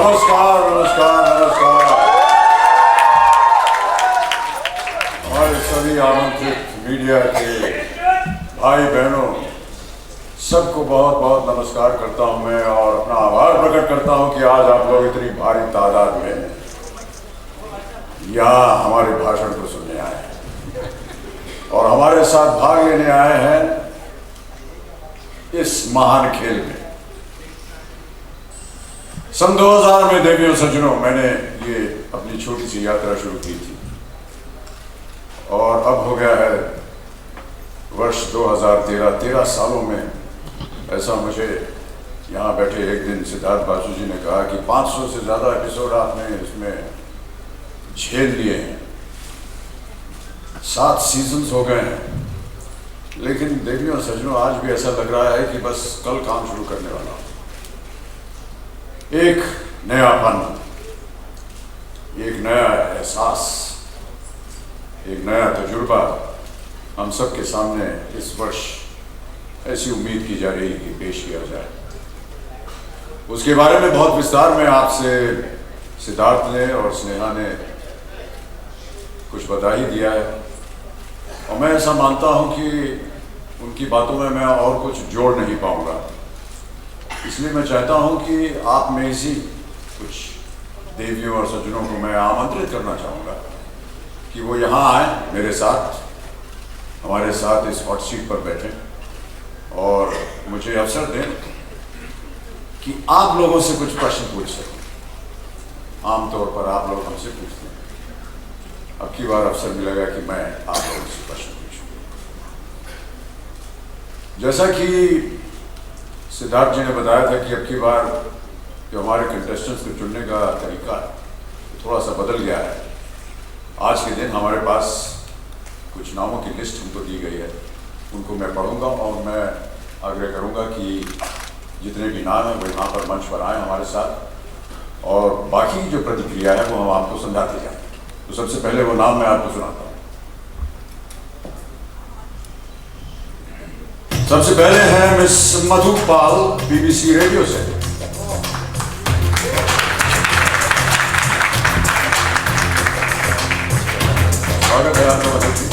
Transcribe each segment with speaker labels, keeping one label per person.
Speaker 1: नमस्कार नमस्कार नमस्कार। हमारे सभी आमंत्रित मीडिया के भाई बहनों सबको बहुत बहुत नमस्कार करता हूं मैं और अपना आभार प्रकट करता हूं कि आज आप लोग इतनी भारी तादाद में यहाँ हमारे भाषण को सुनने आए हैं और हमारे साथ भाग लेने आए हैं इस महान खेल में। सन 2000 में देवियों सज्जनों मैंने ये अपनी छोटी सी यात्रा शुरू की थी और अब हो गया है वर्ष 2013। 13 सालों में ऐसा मुझे यहाँ बैठे एक दिन सिद्धार्थ बासु जी ने कहा कि 500 से ज़्यादा एपिसोड आपने इसमें झेल लिए हैं, 7 सीजन्स हो गए हैं, लेकिन देवियों सज्जनों आज भी ऐसा लग रहा है कि बस कल काम शुरू करने वाला हूँ। एक नयापन, एक नया एहसास, एक नया तजुर्बा हम सब के सामने इस वर्ष ऐसी उम्मीद की जा रही है कि पेश किया जाए। उसके बारे में बहुत विस्तार में आपसे सिद्धार्थ ने और स्नेहा ने कुछ बता ही दिया है और मैं ऐसा मानता हूं कि उनकी बातों में मैं और कुछ जोड़ नहीं पाऊंगा। इसलिए मैं चाहता हूं कि आप में से कुछ देवियों और सज्जनों को मैं आमंत्रित करना चाहूँगा कि वो यहाँ आए, मेरे साथ, हमारे साथ इस हॉट सीट पर बैठें और मुझे अवसर दें कि आप लोगों से कुछ प्रश्न पूछ सकूं। आमतौर पर आप लोग हमसे पूछते हैं, अब की बार अवसर मिलेगा कि मैं आप लोगों से प्रश्न पूछूं। जैसा कि सिद्धार्थ जी ने बताया था कि अब की बार जो हमारे कंटेस्टेंट्स को चुनने का तरीका थोड़ा सा बदल गया है। आज के दिन हमारे पास कुछ नामों की लिस्ट हमको दी गई है, उनको मैं पढ़ूंगा और मैं आग्रह करूंगा कि जितने भी नाम हैं वो यहाँ पर मंच पर आए हमारे साथ और बाकी जो प्रतिक्रिया है वो हम आपको समझाते जाएं। तो सबसे पहले वो नाम मैं आपको सुनाता हूँ। सबसे पहले हैं miss Madhu Pal, BBC radio से। स्वागत है आपका मधु जी,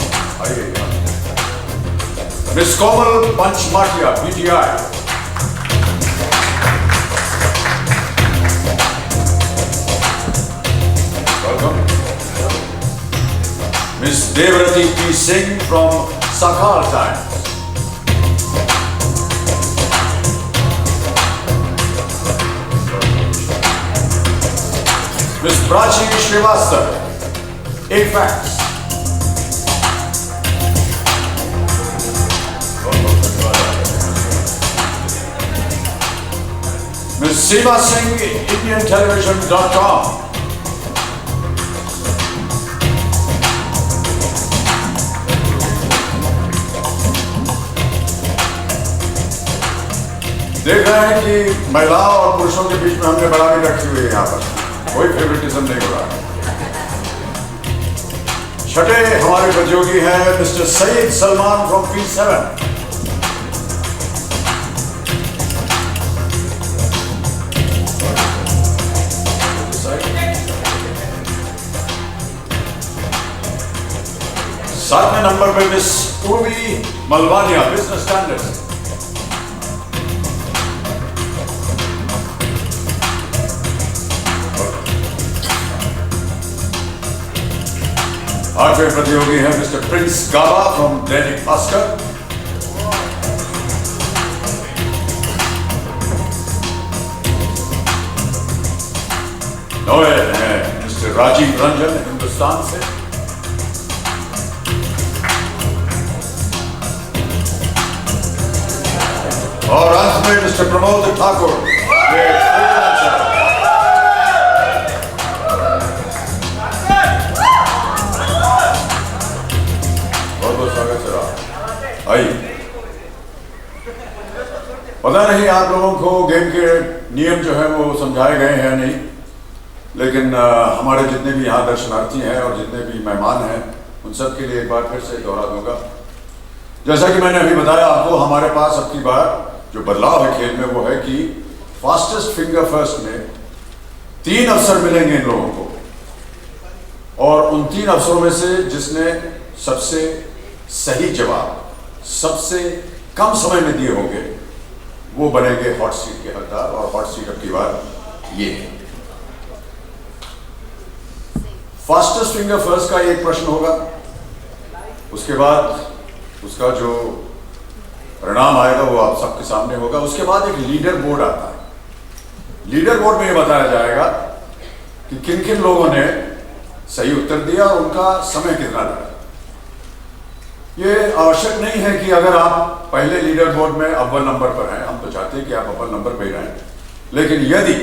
Speaker 1: आइए। Miss Komal Panchmatia, PTI। Welcome. Miss Devrati P. Singh from Sakal Times. Miss Prachi Srivastava, AFAX. Miss Seema Singh, IndianTelevision.com. देख रहे हैं कि महिलाओं और पुरुषों के बीच में हमने बराबरी रखी हुई है, यहाँ पर कोई फेवरेटिज्म नहीं हो रहा। छठे हमारे प्रतियोगी हैं mister Saeed Salman from P7। सातवें नंबर पे मिस उर्वी मलवानिया, बिजनेस स्टैंडर्ड। आठवें प्रतियोगी हैं mister Prince Gauba from Dainik Bhaskar. नौवे हैं मिस्टर राजीव रंजन, हिंदुस्तान से। और अंत में मिस्टर प्रमोद ठाकुर, पता नहीं आप लोगों को गेम के नियम जो है वो समझाए गए हैं नहीं, लेकिन हमारे जितने भी यहाँ दर्शनार्थी हैं और जितने भी मेहमान हैं उन सब के लिए एक बार फिर से दोहरा दूंगा। जैसा कि मैंने अभी बताया आपको, हमारे पास अब की बार जो बदलाव है खेल में वो है कि फास्टेस्ट फिंगर फर्स्ट में 3 अवसर मिलेंगे इन लोगों को, और उन 3 अवसरों में से जिसने सबसे सही जवाब सबसे कम समय में दिए होंगे वो बनेंगे हॉट सीट के हकदार। और हॉट सीट अब की बार ये है। फास्टेस्ट फिंगर फर्स्ट का एक प्रश्न होगा, उसके बाद उसका जो परिणाम आएगा वो आप सबके सामने होगा। उसके बाद एक लीडर बोर्ड आता है। लीडर बोर्ड में ये बताया जाएगा कि किन किन लोगों ने सही उत्तर दिया और उनका समय कितना लगा। ये आवश्यक नहीं है कि अगर आप पहले लीडर बोर्ड में अव्वल नंबर पर हैं, हम तो चाहते हैं कि आप अव्वल नंबर पर ही रहें, लेकिन यदि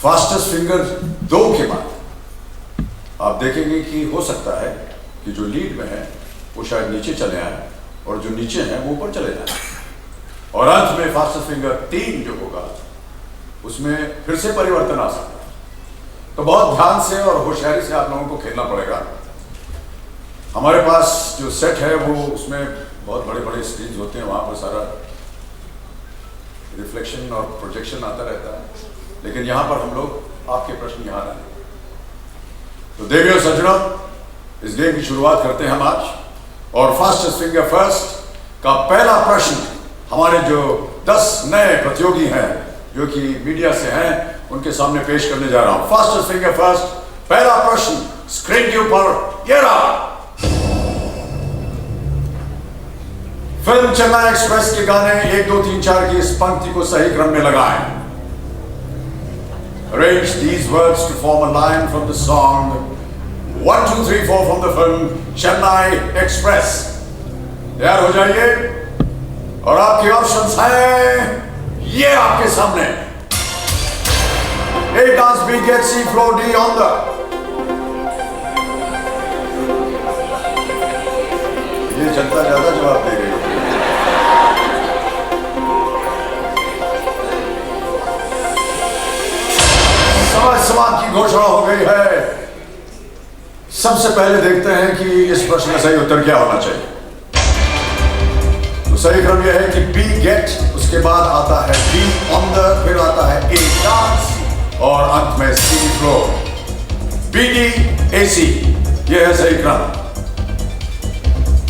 Speaker 1: फास्टेस्ट फिंगर 2 के बाद आप देखेंगे कि हो सकता है कि जो लीड में है वो शायद नीचे चले आए और जो नीचे हैं वो ऊपर चले जाए, और अंत में फास्टेस्ट फिंगर 3 जो होगा उसमें फिर से परिवर्तन आ सकता है। तो बहुत ध्यान से और होशियारी से आप लोगों को खेलना पड़ेगा। हमारे पास जो सेट है वो उसमें बहुत बड़े बड़े स्क्रीन होते हैं, वहां पर सारा रिफ्लेक्शन और प्रोजेक्शन आता रहता है, लेकिन यहां पर हम लोग आपके प्रश्न यहां लाए। तो देवियों और सज्जनों, इस गेम की शुरुआत करते हैं हम आज, और फास्टेस्ट फिंगर फर्स्ट का पहला प्रश्न हमारे जो 10 नए प्रतियोगी हैं जो कि मीडिया से हैं उनके सामने पेश करने जा रहा हूं। फास्टेस्ट फिंगर फर्स्ट, पहला प्रश्न स्क्रीन के ऊपर ये रहा। फिल्म चेन्नई एक्सप्रेस के गाने 1 2 3 4 की इस पंक्ति को सही क्रम में लगाएं। Arrange these words to form a line from the song 1 2 3 4 from the film Chennai Express। तैयार हो जाइए, और आपके ऑप्शंस हैं ये आपके सामने। A dance B get C floor D on the। ये जनता ज्यादा जवाब दे रही है। समाज की घोषणा हो गई है। सबसे पहले देखते हैं कि इस प्रश्न का सही उत्तर क्या होना चाहिए। तो सही क्रम यह है कि बी गेट, उसके बाद आता है बी ऑन द, फिर आता है ए डांस, और अंत में C floor. B D A C, यह है सही क्रम।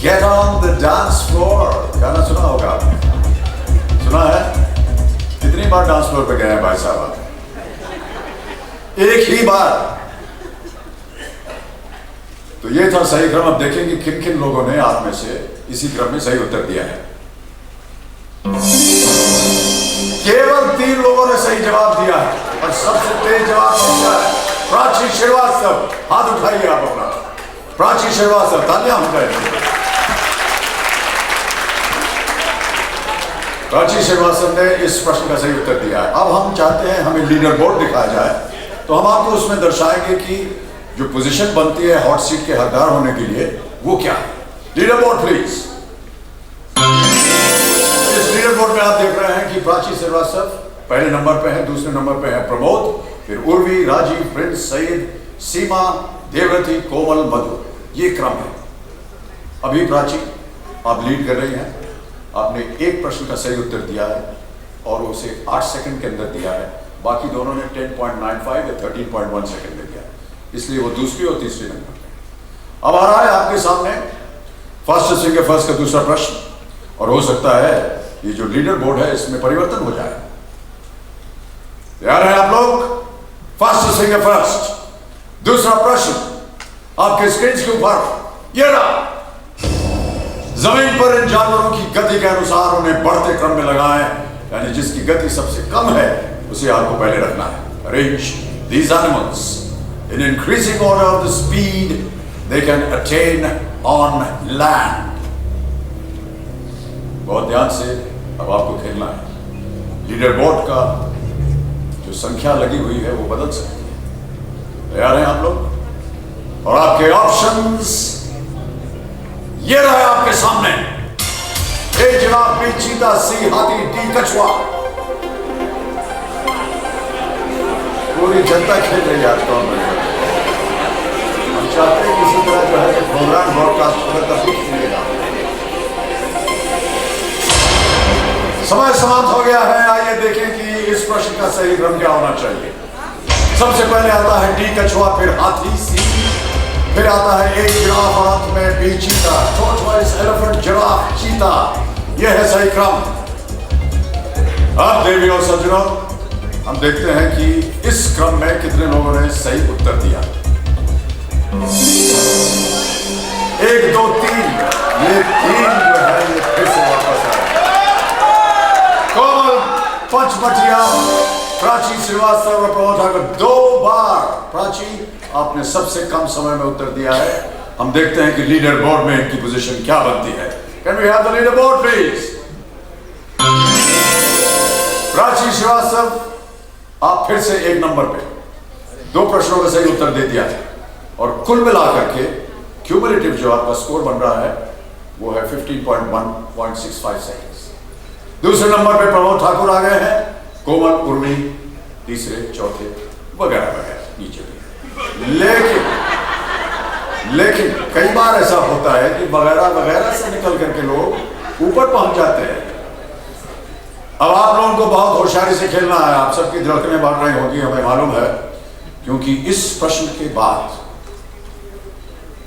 Speaker 1: Get on the dance floor, गाना सुना होगा आपने, सुना है? कितनी बार डांस फ्लोर पे गए हैं भाई साहब? एक ही बार। तो ये था सही क्रम। अब देखेंगे किन किन लोगों ने आप में से इसी क्रम में सही उत्तर दिया है। केवल 3 लोगों ने सही जवाब दिया है, और सबसे तेज जवाब दिया है प्राची श्रीवास्तव। हाथ उठाइए आप अपना। प्राची श्रीवास्तव, तालियां हो जाए। प्राची श्रीवास्तव ने इस प्रश्न का सही उत्तर दिया है। अब हम चाहते हैं हमें लीडर बोर्ड दिखाया जाए, तो हम आपको उसमें दर्शाएंगे कि जो पोजीशन बनती है हॉट सीट के हकदार होने के लिए वो क्या है। Leader board please. इस लीडर बोर्ड में आप देख रहे हैं कि प्राची श्रीवास्तव पहले नंबर पे है, दूसरे नंबर पे है प्रमोद, फिर उर्वी, राजीव, प्रिंस, सईद, सीमा, देवरती, कोमल, मधु। ये क्रम है। अभी प्राची आप लीड कर रही हैं। आपने एक प्रश्न का सही उत्तर दिया है और उसे 8 सेकंड के अंदर दिया है। बाकी दोनों ने 10.95 या 13.1 सेकंड में दिया, इसलिए वो दूसरी और तीसरी नंबर पे। अब आ रहा है आपके सामने फास्टेस्ट फिंगर फर्स्ट का दूसरा प्रश्न, और हो सकता है ये जो लीडर बोर्ड है इसमें परिवर्तन हो जाए। तैयार हैं आप लोग? फास्टेस्ट फिंगर फर्स्ट, दूसरा प्रश्न आपके स्क्रीन के ऊपर ये रहा। जमीन पर इन जानवरों की गति के अनुसार उन्हें बढ़ते क्रम में लगाएं, यानी जिसकी गति सबसे कम है उसे आपको पहले रखना है। Arrange these animals in increasing order of the speed they can attain on land। बहुत ध्यान से अब आपको खेलना है। लीडर बोर्ड का जो संख्या लगी हुई है वो बदल सकती है। तैयार हैं आप लोग? और आपके ऑप्शंस ये रहे आपके सामने। ए जनाब, बी चीता, सी हाथी, डी कछुआ। पूरी जनता खेल रही है आज कौन बनेगा। हम चाहते हैं किसी तरह जो है प्रोग्राम ब्रॉडकास्ट होगा तभी खेलेगा। समय समाप्त हो गया है। आइए देखें कि इस प्रश्न का सही क्रम क्या होना चाहिए। सबसे पहले आता है डी कछुआ, फिर हाथी, सी, फिर आता है एक जिराफ और अंत में बी चीता। टॉर्टवाइज, एलिफेंट, जिराफ, चीता, यह है सही क्रम। अब देवी और सज्जनों, हम देखते हैं कि इस क्रम में कितने लोगों ने सही उत्तर दिया। 1 2 3, ये 3 जो है ये फिर से वापस आया। कोमल पंचमटिया, प्राची श्रीवास्तव और प्रमोद ठाकुर 2 बार। प्राची, आपने सबसे कम समय में उत्तर दिया है। हम देखते हैं कि लीडर बोर्ड में इनकी पोजीशन क्या बनती है। Can we have the leaderboard please? Prachi Srivastava, आप फिर से 1 नंबर पे 2 प्रश्नों का सही उत्तर दे दिया है और कुल मिलाकर के क्यूमुलेटिव जो आपका स्कोर बन रहा है वो है 15.1.65 सेकंड्स। दूसरे नंबर पे प्रमोद ठाकुर आ गए हैं, कोमल, उर्मी तीसरे, चौथे वगैरह वगैरह नीचे भी। लेकिन कई बार ऐसा होता है कि वगैरह वगैरह से निकल करके लोग ऊपर पहुंच जाते हैं। अब आप लोगों को बहुत होशियारी से खेलना है। आप सबकी धड़कनें बढ़ रही होंगी, हमें मालूम है, क्योंकि इस प्रश्न के बाद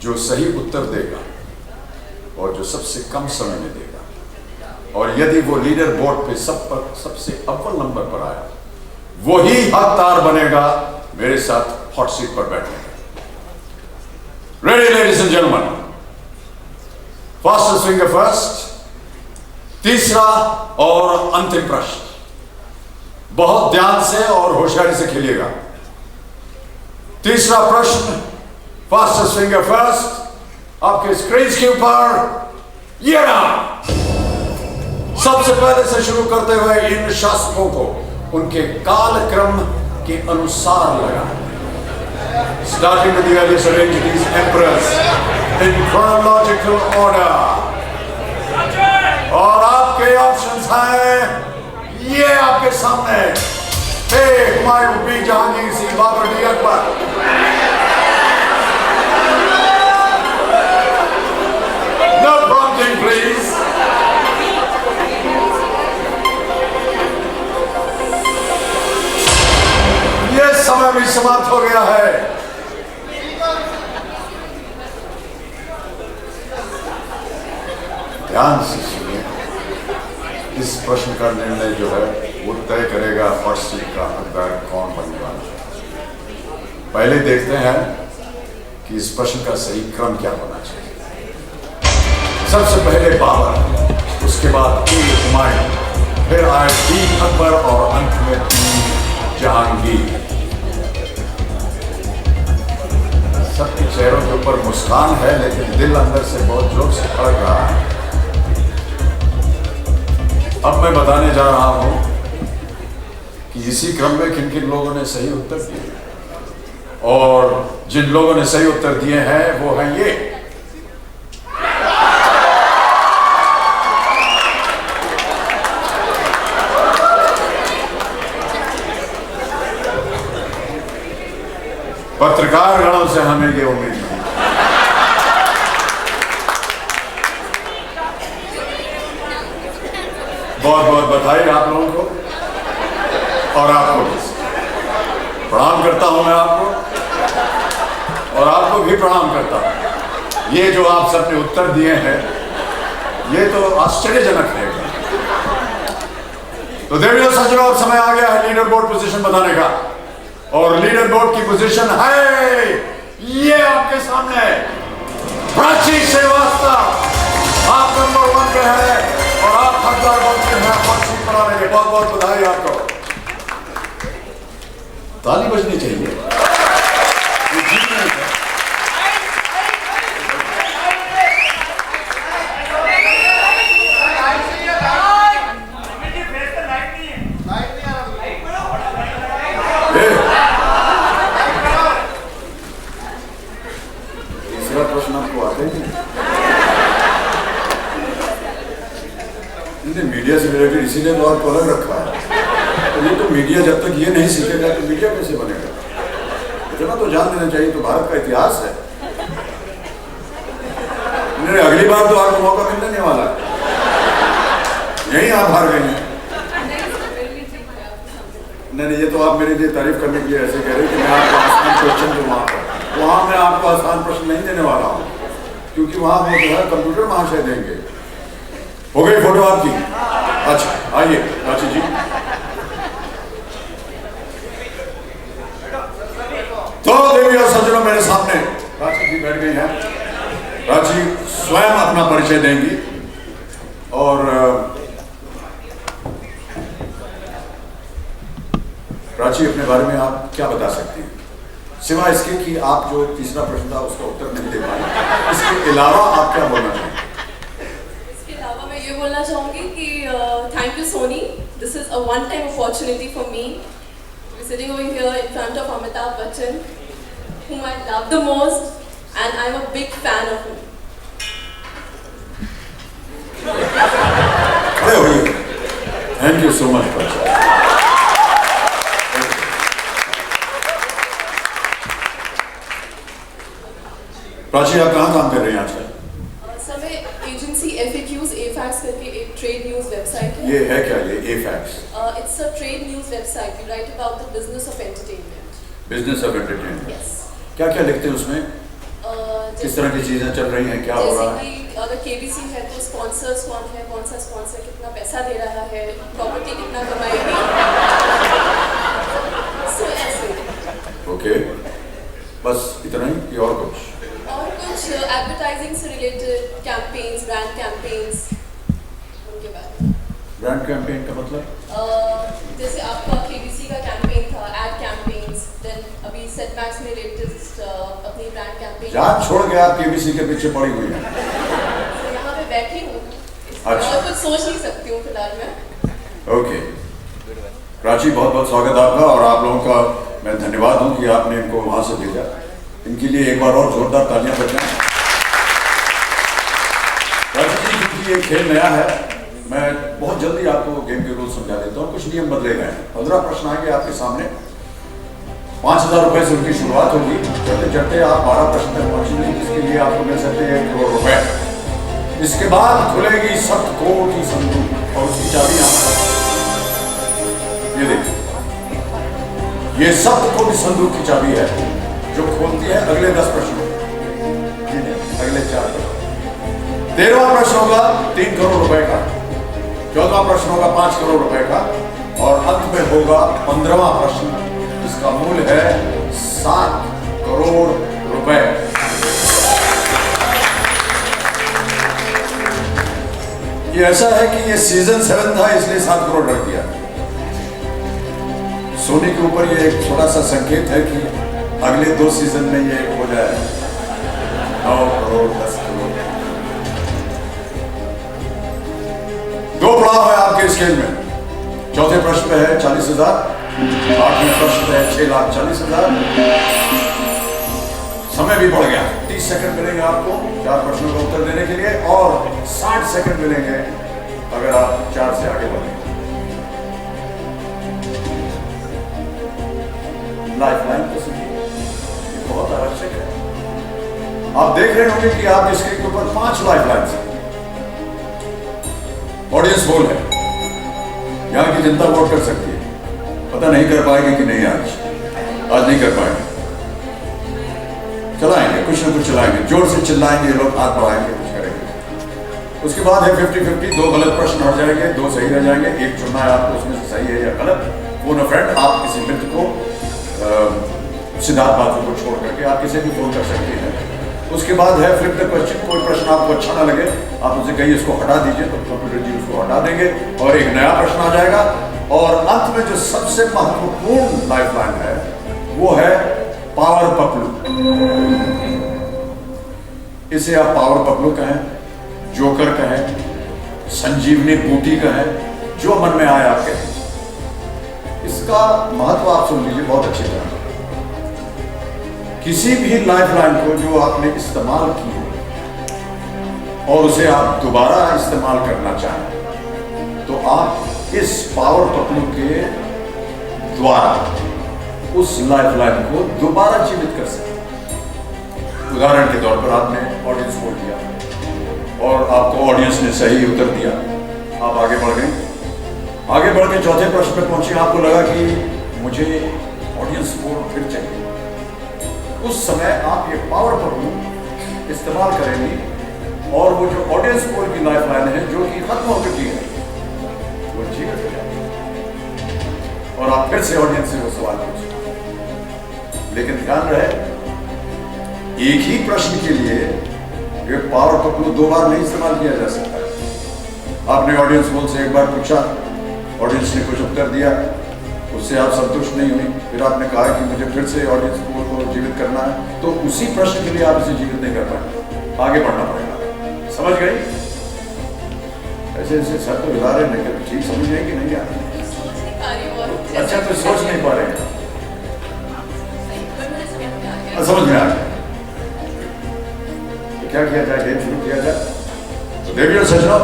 Speaker 1: जो सही उत्तर देगा और जो सबसे कम समय में देगा और यदि वो लीडर बोर्ड पे सबसे अव्वल नंबर पर आया, वही हकदार बनेगा मेरे साथ हॉट सीट पर बैठने का। Ready ladies and gentleman, fastest finger first, तीसरा और अंतिम प्रश्न। बहुत ध्यान से और होशियारी से खेलिएगा। तीसरा प्रश्न, फास्टेस्ट फिंगर फर्स्ट, आपके स्क्रीन के ऊपर ये रहा। सबसे पहले से शुरू करते हुए इन शासकों को उनके कालक्रम के अनुसार लगा। Starting with the earliest arranged these emperors in chronological order. और आपके ऑप्शंस हैं ये आपके सामने। A, Humayun, B Jahangir, C Babur, D Akbar. No prompting please. ये समय भी समाप्त हो गया है। ध्यान से सुनिए, इस प्रश्न का निर्णय जो है वो तय करेगा हॉट सीट का हकदार कौन बनने वाला है। पहले देखते हैं कि इस प्रश्न का सही क्रम क्या होना चाहिए। सबसे पहले बाबर, उसके बाद ए हुमायूं, फिर आए बी अकबर और अंत में बी जहांगीर। सबके चेहरों के ऊपर मुस्कान है लेकिन दिल अंदर से बहुत जोर से धड़क रहा है। अब मैं बताने जा रहा हूं कि इसी क्रम में किन किन लोगों ने सही उत्तर दिए और जिन लोगों ने सही उत्तर दिए हैं वो हैं ये। पत्रकार गणों से हमें ये उम्मीद नहीं। बहुत बहुत बधाई आप लोगों को और आपको प्रणाम करता हूं मैं आपको और आपको भी प्रणाम करता हूं। ये जो आप सबने उत्तर दिए हैं ये तो आश्चर्यजनक है। तो देवियों सज्जनों, अब समय आ गया है लीडर बोर्ड पोजीशन बताने का और लीडर बोर्ड की पोजीशन है ये आपके सामने। प्राची श्रीवास्तव, आप नंबर 1 पे है और आप हकदार बनते हैं हॉट सीट पर आने के। बहुत बहुत बधाई आपको। ताली बजनी चाहिए। तीसरा प्रश्न आपको आते हैं? मीडिया से रिलेटेड इसीलिए तो आपको अलग रखा है। तो ये तो मीडिया जब तक ये नहीं सीखेगा तो मीडिया कैसे बनेगा? इतना तो जान देना चाहिए, तो भारत का इतिहास है। अगली बार तो आपको मौका मिलने नहीं वाला, यही आप हार गए हैं। नहीं नहीं, ये तो आप मेरे लिए तारीफ करने के लिए ऐसे कह रहे हैं कि मैं आपको आसान क्वेश्चन दूँ वहाँ मैं आपको आसान प्रश्न नहीं देने वाला हूँ, क्योंकि वहाँ वो जो है कंप्यूटर महाशय देंगे। हो गई फोटो आपकी? अच्छा आइए रांची जी। तो देवी और सज्जनों, मेरे सामने रांची जी बैठ गई हैं। रांची स्वयं अपना परिचय देंगी और रांची अपने बारे में आप क्या बता सकती हैं, सिवाय इसके कि आप जो तीसरा प्रश्न था उसका उत्तर नहीं दे पाए, इसके अलावा आप क्या बोलना चाहेंगे?
Speaker 2: इसके अलावा मैं ये बोलना चाहूँगी कि thank you Sony, this is a one time opportunity for me to be sitting over here in front of Amitabh Bachchan, whom I love the most and I'm a big fan of him.
Speaker 1: खड़े होइए। Thank you so much Prachi. Prachi, आप कहाँ काम कर रही हैं आजकल?
Speaker 2: Sir मैं एजेंसी FAQs AFAX करके एक ट्रेड न्यूज़ वेबसाइट है।
Speaker 1: ये है क्या, ये AFAX?
Speaker 2: It's a trade news website. We write about the business of entertainment.
Speaker 1: Business of entertainment.
Speaker 2: Yes.
Speaker 1: क्या क्या लिखते हैं उसमें? किस तरह की चीजें चल रही हैं, क्या हो रहा है?
Speaker 2: जैसे कि अगर KBC है तो स्पॉन्सर्स कौन है, कौन सा स्पॉन्सर कितना पैसा दे रहा है, प्रॉपर्टी कितना कमाएगी, सो ऐसे।
Speaker 1: ओके, बस इतना ही कि और कुछ?
Speaker 2: और कुछ एडवर्टाइजिंग से रिलेटेड कैंपेन्स, ब्रांड कैंपेन्स, उनके बारे में।
Speaker 1: ब्रांड कैंपेन का मतलब?
Speaker 2: जैसे आपका KBC का कैंपेन था, एड कैंपेन्स, देन अभी सेटबैक्स में लेटेस्ट अपनी ब्रांड कैंपेन।
Speaker 1: जान छोड़ के आप KBC के पीछे पड़ी हुई हैं।
Speaker 2: यहाँ पे बैठी हूँ,
Speaker 1: अच्छा।
Speaker 2: और कुछ सोच नहीं सकती हूँ फिलहाल मैं।
Speaker 1: ओके प्राची, बहुत बहुत स्वागत आपका, और आप लोगों का मैं धन्यवाद हूँ कि आपने इनको वहाँ से भेजा। इनके लिए एक बार और जोरदार तालियां बजाएं। प्राची जी, क्योंकि ये खेल नया है, मैं बहुत जल्दी आपको गेम के रूल समझा देता हूँ। कुछ नियम बदले गए हैं। 15 प्रश्न आएंगे आपके सामने। 5000 रुपए से उनकी शुरुआत होगी। चढ़ते चढ़ते आप 12 प्रश्न तक पहुंचेंगे, जिसके लिए आपको मिल सकते हैं 1 करोड़ रुपए। इसके बाद खुलेगी 7 करोड़ की संदूक, और उसकी चाबी यहाँ ये देखिए, ये 7 करोड़ की संदूक की चाबी है जो खोलती है अगले 10 प्रश्नों, अगले 4 प्रश्न। 13वां प्रश्न होगा 3 करोड़ रुपए का, 14वां प्रश्न होगा 5 करोड़ रुपए का, और अंत में होगा 15वां प्रश्न, इसका मूल्य है 7 करोड़ रुपए। ये ऐसा है कि ये सीजन 7 था, इसलिए 7 करोड़ रख दिया। सोनी के ऊपर ये एक छोटा सा संकेत है कि अगले 2 सीजन में ये हो जाए 9 करोड़ 10 करोड़। 2 पड़ाव है आपके स्केल में। चौथे प्रश्न पे है 40,000, 8वें प्रश्न पे है 6,40,000। समय भी बढ़ गया, 30 सेकंड मिलेंगे आपको 4 प्रश्नों का उत्तर देने के लिए, और 60 सेकंड मिलेंगे अगर आप 4 से आगे बढ़ेंगे। लाइफलाइन तो सुनिए, बहुत आवश्यक है। आप देख रहे होंगे कि आपके स्क्रीन के ऊपर 5 लाइफलाइन हैं। ऑडियंस पोल है, यहाँ की जनता वोट कर सकती है। पता नहीं कर पाएंगे कि नहीं, आज नहीं कर पाएंगे। चलाएंगे, कुछ ना कुछ चलाएंगे, जोर से चिल्लाएंगे लोग, हाथ बढ़ाएंगे, कुछ करेंगे। उसके बाद है 50-50, 2 गलत प्रश्न हट जाएंगे, 2 सही रह जाएंगे। एक चुनना है आपको, उसमें से सही है या गलत। फोन अ फ्रेंड, आप किसी मित्र को, सिद्धार्थ बाबू को छोड़ करके आप किसी भी फोन कर सकते हैं। उसके बाद है फ्लिप द क्वेश्चन, कोई प्रश्न आपको अच्छा ना लगे, आप उनसे कहिए इसको हटा दीजिए, तो कंप्यूटर जी उसको हटा देंगे और एक नया प्रश्न आ जाएगा। और अंत में जो सबसे महत्वपूर्ण लाइफलाइन है वो है पावर पपलू। इसे आप पावर पपलू कहें, जोकर कहें, संजीवनी बूटी कहें, जो मन में आए आप कहें। इसका महत्व आप सुन लीजिए बहुत अच्छी तरह। किसी भी लाइफलाइन को जो आपने इस्तेमाल की और उसे आप दोबारा इस्तेमाल करना चाहें, तो आप इस पावर पपलू के द्वारा उस लाइफलाइन को दोबारा जीवित कर सकते हैं। उदाहरण के तौर पर आपने ऑडियंस बोल दिया और आपको ऑडियंस ने सही उत्तर दिया, आप आगे बढ़ गए। आगे बढ़ के चौथे प्रश्न पे पहुंचे, आपको लगा कि मुझे ऑडियंस पोल फिर चाहिए। उस समय आप ये पावर पर इस्तेमाल करेंगी और वो जो ऑडियंस पोल की लाइफ लाइन है जो कि खत्म हो चुकी है वो जीवित हो जाएगी और आप फिर से ऑडियंस से वो सवाल पूछें। लेकिन ध्यान रहे, एक ही प्रश्न के लिए ये पावर पकड़ू 2 बार नहीं इस्तेमाल किया जा सकता। आपने ऑडियंस पोल से एक बार पूछा, ऑडियंस ने कुछ उत्तर दिया, उससे आप संतुष्ट नहीं हुई, फिर आपने कहा कि मुझे फिर से ऑडियंस पोल को जीवित करना है, तो उसी प्रश्न के लिए आप इसे जीवित नहीं कर पाए, आगे बढ़ना पड़ेगा। समझ गई? ऐसे ऐसे सर तो हिला रहे हैं, लेकिन ठीक समझ गए कि नहीं यार? अच्छा, तो सोच नहीं पा रहे, समझ में आ गया। तो क्या किया जाए, गेम शुरू किया जाए। तो देवियों सज्जनों,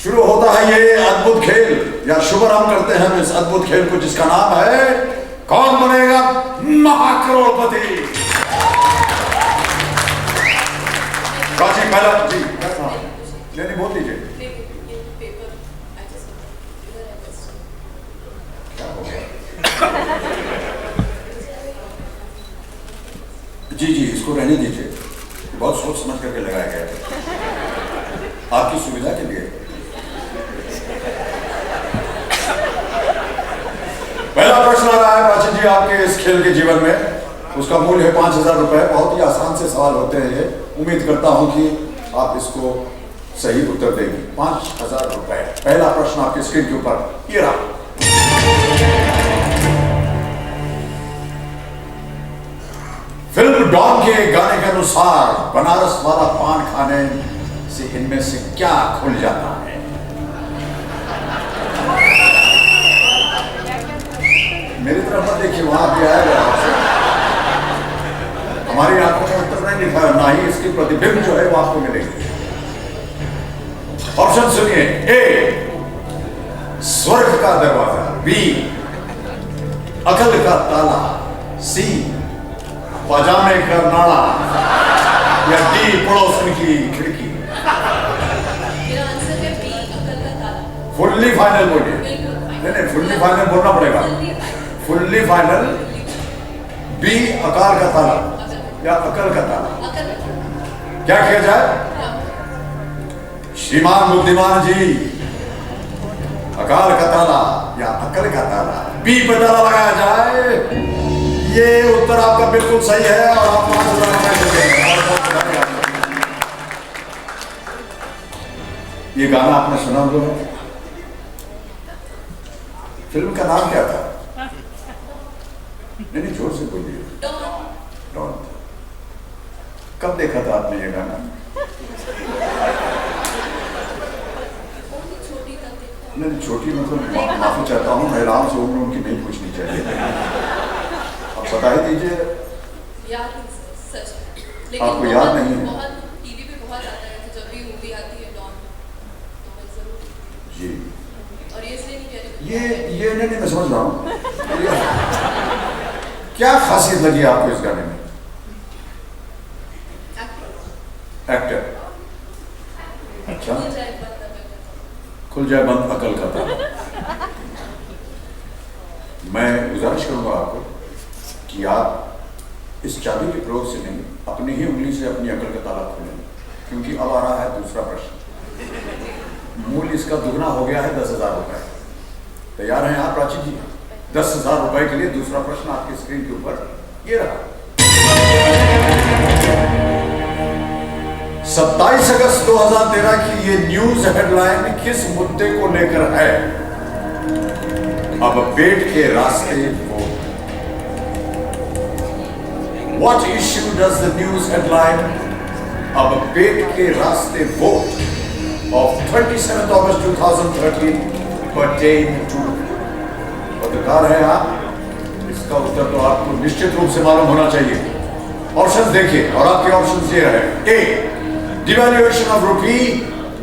Speaker 1: शुरू होता है ये अद्भुत खेल, या शुभारंभ करते हैं हम इस अद्भुत खेल को जिसका नाम है कौन बनेगा महाकरोड़पति। प्राची पहला जी, नहीं बोल दीजिए। क्या हो गया? जी जी, इसको रहने दीजिए, बहुत सोच समझ करके लगाया गया है आपकी सुविधा के लिए। पहला प्रश्न आ रहा है प्राची जी आपके इस खेल के जीवन में, उसका मूल्य है 5000 रुपए। बहुत ही आसान से सवाल होते हैं ये, उम्मीद करता हूं कि आप इसको सही उत्तर देंगे। 5000 रुपए। पहला प्रश्न आपके स्क्रीन के ऊपर ये रहा। फिल्म डॉन के गाने के अनुसार बनारस वाला पान खाने से इनमें से क्या खुल जाता है? मेरी तरफ मत देखिए, वहां भी आएगा, हमारी आंखों में उत्तर नहीं लिखा, ना ही इसकी प्रतिबिंब जो है वो आपको मिलेगी। ऑप्शन सुनिए। ए स्वर्ग का दरवाजा, बी अकल का ताला, सी पजामे का नाड़ा, या डी पड़ोसन की खिड़की।
Speaker 2: मेरा आंसर है बी, अकल का ताला।
Speaker 1: फुल्ली फाइनल बोलिए। नहीं, फुल्ली फाइनल बोलना पड़ेगा। फुल्ली फाइनल बी अकाल का ताला या अकल का ताला। क्या किया जाए? श्रीमान बुद्धिमान जी, अकाल का ताला या अकल का ताला, बी पे ताला लगाया जाए। ये उत्तर आपका बिल्कुल सही है और आप 5000 रुपए जीतेंगे। ये गाना आपने सुना होगा, फिल्म का नाम क्या था? नहीं जोर से बोलिए। डॉन। कब देखा था आपने ये गाना? नहीं, छोटी मतलब माफी चाहता हूँ, महिलाओं से उम्र उनकी नहीं पूछनी चाहिए। आप बता ही दीजिए। आपको याद नहीं है?
Speaker 2: टीवी पे बहुत आता है, जब भी मूवी आती है डॉन तो जरूर
Speaker 1: जी।
Speaker 2: और ये इसलिए नहीं कह रही,
Speaker 1: ये नहीं, मैं समझ रहा हूँ। क्या खासियत लगी आपको इस गाने में? एक्टर। अच्छा, खुल जाए बंद अकल का ताला। मैं गुजारिश करूंगा आपको कि आप इस चाबी के प्रयोग से नहीं, अपनी ही उंगली से अपनी अकल का ताला खोलें, क्योंकि अब आ रहा है दूसरा प्रश्न। मूल्य इसका दुगना हो गया है 10,000 रुपए। तैयार हैं आप प्राची जी? 10,000 रुपए के लिए दूसरा प्रश्न आपकी स्क्रीन के ऊपर ये रहा। 27 अगस्त 2013 की ये न्यूज हेडलाइन किस मुद्दे को लेकर है? अब पेट के रास्ते वो। What issue does the news headline अब पेट के रास्ते वो of 27 August 2013 pertain to? पत्रकार है आप, इसका उत्तर तो आपको निश्चित रूप से मालूम होना चाहिए। ऑप्शंस देखिए और आपके ऑप्शंस ये रहे। ए devaluation of rupee,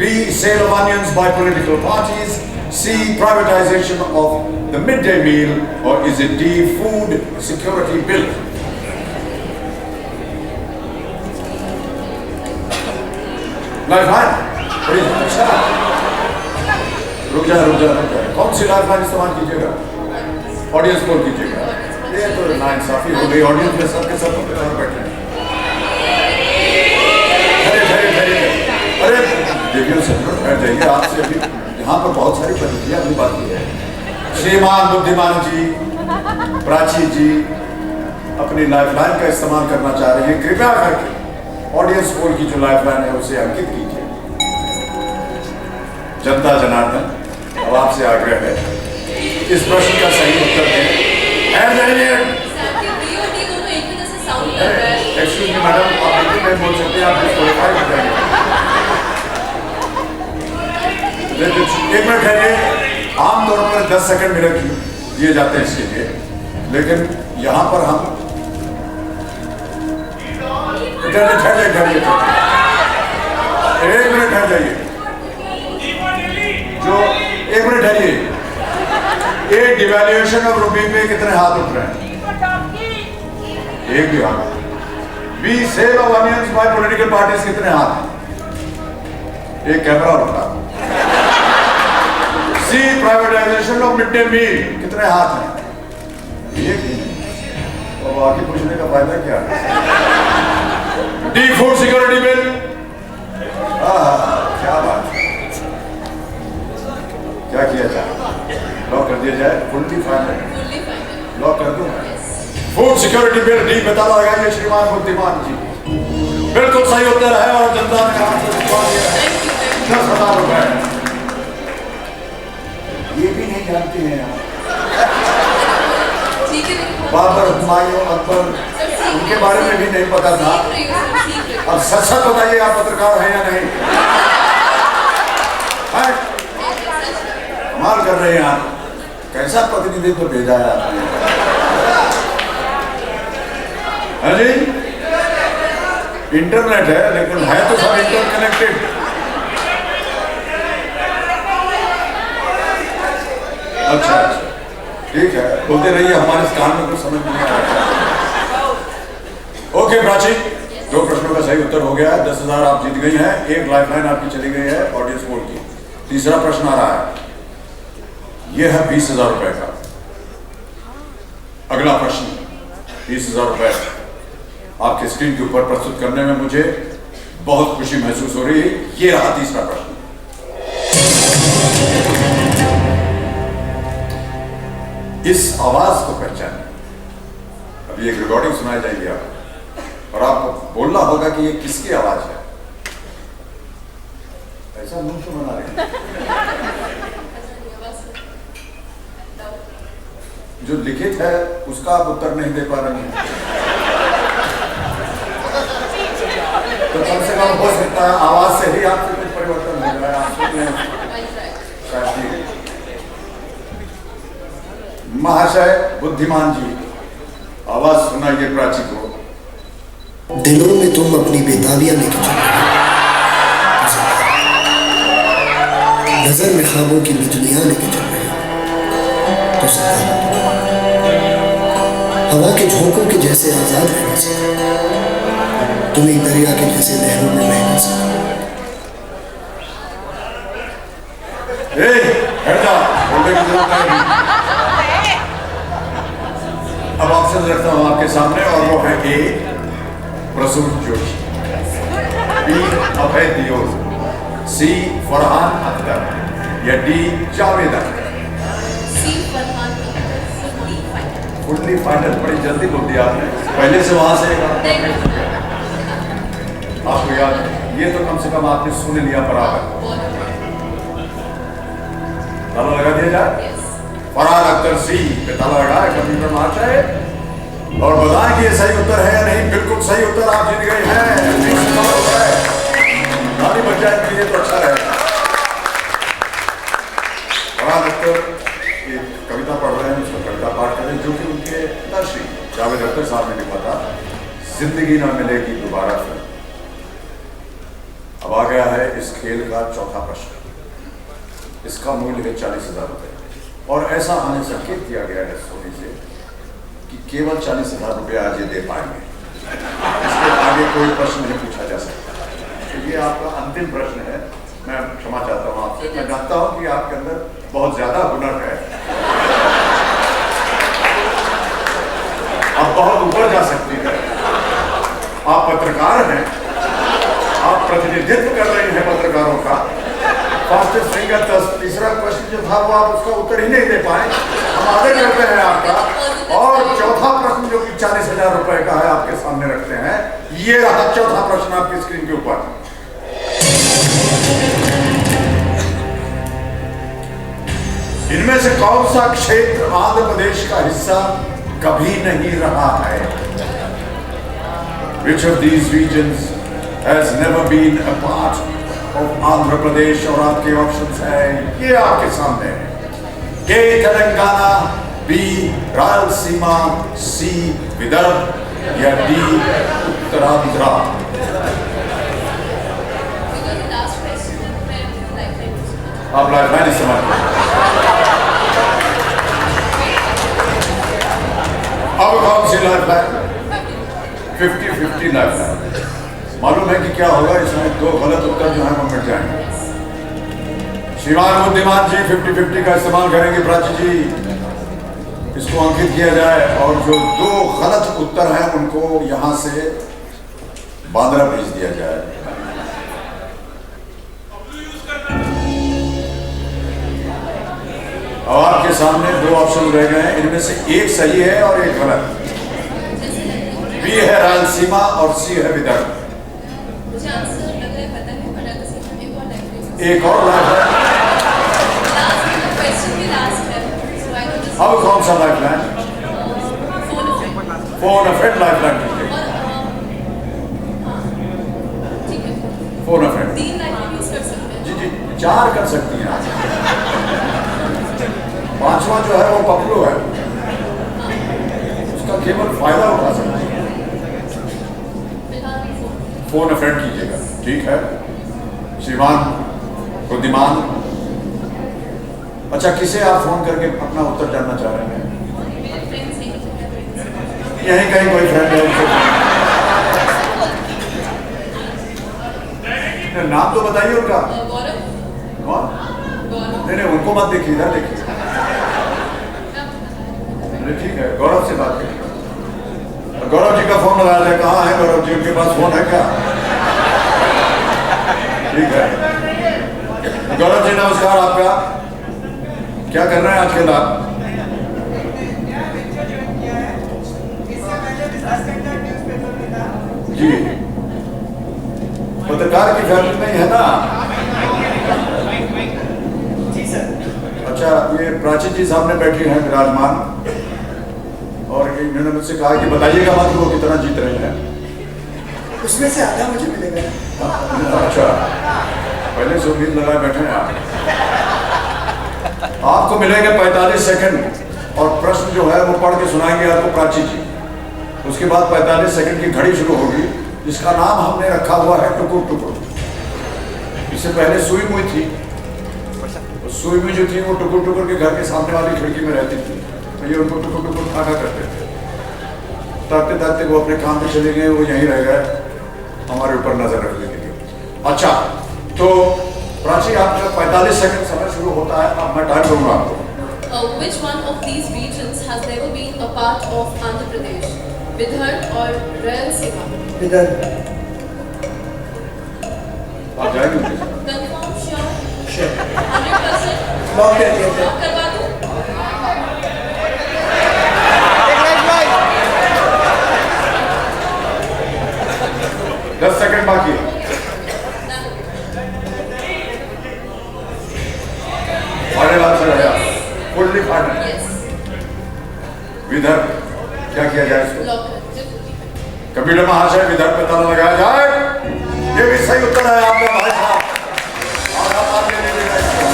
Speaker 1: B sale of onions by political parties, C privatization of the midday meal, or is it D food security bill? Lifeline. अच्छा, रुक जाए। कौन सी लाइफलाइन इस्तेमाल कीजिएगा? ऑडियंस पोल कीजिएगा। ये तो नाइंसाफी हो गई, ऑडियंस में सबके सब बैठे हैं। अरे देखिए सर बैठ जाइए, आपसे अभी यहाँ पर बहुत सारी प्रतिक्रिया भी बाकी है। श्रीमान बुद्धिमान जी, प्राची जी अपनी लाइफलाइन का इस्तेमाल करना चाह रही है, कृपया करके ऑडियंस पोल की जो लाइफलाइन है उसे अंकित कीजिए। जनता जनार्दन अब आपसे आग्रह है, इस प्रश्न का सही उत्तर दें। एक्सक्यूज मी मैडम, आप बिल्कुल नहीं बोल सकते, आप डिस्क्वालीफाई हो जाएंगे। एक मिनट ठहरिए, आमतौर पर 10 सेकंड मिनट दिए जाते हैं इसके लिए, लेकिन यहाँ पर हम ठहरिए, एक मिनट ठहर जाइए, जो एक मिनट ठहरिए। एक डिवैल्यूएशन ऑफ रुपी पे कितने हाथ उठ रहे हैं? एक भी हाथ। B sale of unions by political parties कितने हाथ हैं? एक कैमरा उठा। C privatisation of mid day meal कितने हाथ हैं? एक ही नहीं। और आगे पूछने का फायदा क्या है? डी फूड सिक्योरिटी बिल, क्या बात है, क्या किया जाए? लॉक कर दिया जाए, फुल्ली फाइनल लॉक कर दूं मैं। फूड सिक्योरिटी बिल डी पे ताला लगाइए श्रीमान बुद्धिमान जी। बिल्कुल सही उत्तर है और जनता ने आपसे 10,000 रुपए। ये भी नहीं जानते हैं आप, बाबर, हुमायूं, अकबर, उनके बारे में भी नहीं पता था। अब सच सच बताइए, आप पत्रकार हैं या नहीं? कमाल कर रहे हैं आप, कैसा प्रतिनिधित्व भेजा है आपने? हाँ जी, इंटरनेट है लेकिन है तो सब इंटरकनेक्टेड। अच्छा ठीक है, बोलते रहिए, हमारे इस काम में कुछ समझ नहीं आ रहा। ओके प्राची, 2 प्रश्नों का सही उत्तर हो गया है, 10,000 आप जीत गई हैं। एक लाइफलाइन आपकी चली गई है ऑडियंस पोल की। तीसरा प्रश्न आ रहा है, यह है 20,000 रुपए का। अगला प्रश्न 20,000 रुपए आपके स्क्रीन के ऊपर प्रस्तुत करने में मुझे बहुत खुशी महसूस हो रही है। ये रहा तीसरा प्रश्न। इस आवाज को पहचाने। अभी एक रिकॉर्डिंग सुनाई जाएगी आप, और आपको बोलना होगा कि ये किसकी आवाज है। ऐसा मुंह क्यों बना रहे हैं? जो लिखित है उसका आप उत्तर नहीं दे पा रहे हैं, तो कम से कम हो सकता है आवाज से ही आपसे कुछ परिवर्तन हो जाए। आप महाशय बुद्धिमान जी, आवाज सुनाइए प्राची को।
Speaker 3: दिलों में तुम अपनी बेताबियां लेके चल रहे हो, नजर में ख्वाबों की बिजलियां लेके चल रहे हो, तो हवा के झोंकों के जैसे आजाद रहना सीखो, तुम एक दरिया के जैसे लहरों में बहना सीखो।
Speaker 1: हट जा, बोलने की जरूरत नहीं। अब ऑप्शन रखता हूं आपके सामने, और वो है ए प्रसून जोशी, बी अभय दियोल, सी फरहान अख्तर, या डी जावेद अख्तर।
Speaker 2: सी फरहान अख्तर,
Speaker 1: फुल्ली फाइनल। बड़ी जल्दी बोल दिया आपने, पहले से वहां से आपको याद, ये तो कम से कम आपने सुन लिया बराबर। ताला लगा दिया जाए। फरहान अख्तर सी पे ताला लगा है कंप्यूटर महाशय, और बताएं कि ये सही उत्तर है या नहीं। बिल्कुल सही उत्तर, आप जीत गए हैं। ताली बच जाए तो अच्छा रहेगा। फरहान अख्तर एक कविता पढ़ रहे हैं, उसका कविता पाठ करें, जो कि उनके पिताश्री जावेद अख्तर साहब ने लिखा था, जिंदगी ना मिलेगी दोबारा फिर। अब आ गया है इस खेल का चौथा प्रश्न। इसका मूल्य है 40,000 रुपए, और ऐसा हमें संकेत दिया गया है सोनी से कि केवल 40,000 रुपये आज ये दे पाएंगे, इसके आगे कोई प्रश्न नहीं पूछा जा सकता। तो ये आपका अंतिम प्रश्न है। मैं क्षमा चाहता हूँ आपसे, मैं जानता हूँ कि आपके अंदर बहुत ज्यादा हुनर है। बहुत ऊपर जा सकती है। आप पत्रकार हैं, आप प्रतिनिधित्व कर रहे हैं पत्रकारों का। फास्टेस्ट फिंगर तीसरा क्वेश्चन जो था वो आप उसका उत्तर ही नहीं दे पाए। हम आगे करते हैं आपका। और चौथा प्रश्न जो कि 40,000 रुपए का है आपके सामने रखते हैं। ये रहा चौथा प्रश्न आपकी स्क्रीन के ऊपर। इनमें से कौन सा क्षेत्र आंध्र प्रदेश का हिस्सा कभी नहीं रहा है? Which of these regions has never been a part of Andhra Pradesh? और आपके ऑप्शंस हैं ये आपके सामने है। ए तेलंगाना, बी रायलसीमा, सी विदर्भ या डी उत्तरांध्र। आप लाइफलाइन इस्तेमाल करें। अब कौन सी लाइफलाइन? 50-50 लाइफलाइन। मालूम है कि क्या होगा इसमें? दो गलत उत्तर जो है वो मिट जाएंगे। श्रीमान बुद्धिमान जी 50-50 का इस्तेमाल करेंगे। प्राची जी इसको अंकित किया जाए और जो दो गलत उत्तर हैं उनको यहां से बांद्रा भेज दिया जाए। अब आपके सामने दो ऑप्शन रह गए हैं, इनमें से एक सही है और एक गलत। बी है रायलसीमा और सी है विदर्भ। एक और लाइफ है। अब कौन सा life line? Phone a friend life line. Phone a friend जी जी 4 कर सकती हैं आप। 5वां जो है वो पपलू है, उसका केवल फायदा उठा सकते हैं। फोन अ फ्रेंड कीजिएगा। ठीक है श्रीमान बुद्धिमान। अच्छा किसे आप फोन करके अपना उत्तर जानना चाह रहे हैं? यहीं कहीं कोई फ्रेंड है उनसे? नाम तो बताइए उनका। कौन? नहीं उनको मत देखिए, इधर देखिए। ठीक है गौरव से बात करिए। गौरव जी का फोन लगाया जाए। कहाँ है गौरव जी? उनके पास फोन है क्या? ठीक है गौरव जी नमस्कार। आपका क्या कर रहे हैं आजकल आप? जी पत्रकार की फैमिली में ही है ना? जी सर। अच्छा ये प्राची जी सामने बैठी हैं विराजमान और इन्होंने मुझसे कहा कि बताइएगा मत वो कितना जीत रहे हैं।
Speaker 3: उसमें से आधा मुझे मिलेगा।
Speaker 1: अच्छा पहले से उम्मीद लगाए बैठे हैं आप। आपको मिलेंगे 45 सेकंड और प्रश्न जो है वो पढ़ के सुनाएंगे आपको प्राची जी। उसके बाद 45 सेकंड की घड़ी शुरू होगी जिसका नाम हमने रखा हुआ है टुकुर टुकुर। इससे पहले सुई मुई थी। सुई मुई जो थी वो टुकुर टुकुर के घर के सामने वाली खिड़की में रहती थी। तो ये उनको टुकुर टुकुर खाना करते थे। ताकते ताकते वो अपने काम पे चले गए, वो यहीं रह गए हमारे ऊपर नजर रखने के लिए। अच्छा तो प्राची आपका 45 सेकंड समय शुरू होता है। अब मैं टाइम दूंगा आपको।
Speaker 2: Which one of these regions has never been a part of Andhra Pradesh? Vidarbha or Rayalaseema?
Speaker 3: Vidarbha.
Speaker 1: आप जाएंगे उनके साथ?
Speaker 2: Confirm, sure,
Speaker 3: Sure।
Speaker 2: 100%.
Speaker 3: लॉक कर दिया जाए।
Speaker 2: लॉक करवा दूं?
Speaker 1: 10 सेकंड बाकी। फाइनल आंसर है फुल्ली फाइनल।
Speaker 2: Yes.
Speaker 1: विदर्भ क्या किया जाए इसको?
Speaker 2: लॉक कर दीजिए।
Speaker 1: कंप्यूटर महाशय विदर्भ पे ताला लगाया जाए। ये भी सही उत्तर है आपका भाई साहब। और आप आगे ले लेना इसको।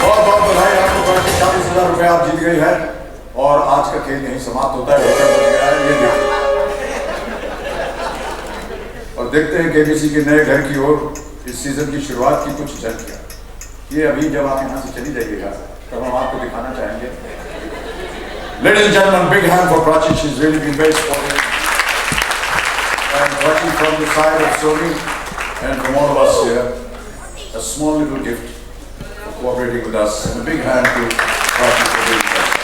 Speaker 1: बहुत बहुत बधाई आपको। 40,000 रुपए आप जीत गई है और आज का खेल यहीं समाप्त होता है। होटल बन गया है ये देखिए। और देखते हैं केबीसी के नए घर की ओर इस सीजन की शुरुआत की कुछ झलकियां। ये अभी जब आप यहाँ से चली जाइएगा तब हम आपको दिखाना चाहेंगे। Ladies and gentlemen, big hand for Prachi. She's really been very supportive. And Prachi from the side of Sony and from all of us here, a small little gift for cooperating with us. And a big hand to Prachi for doing that.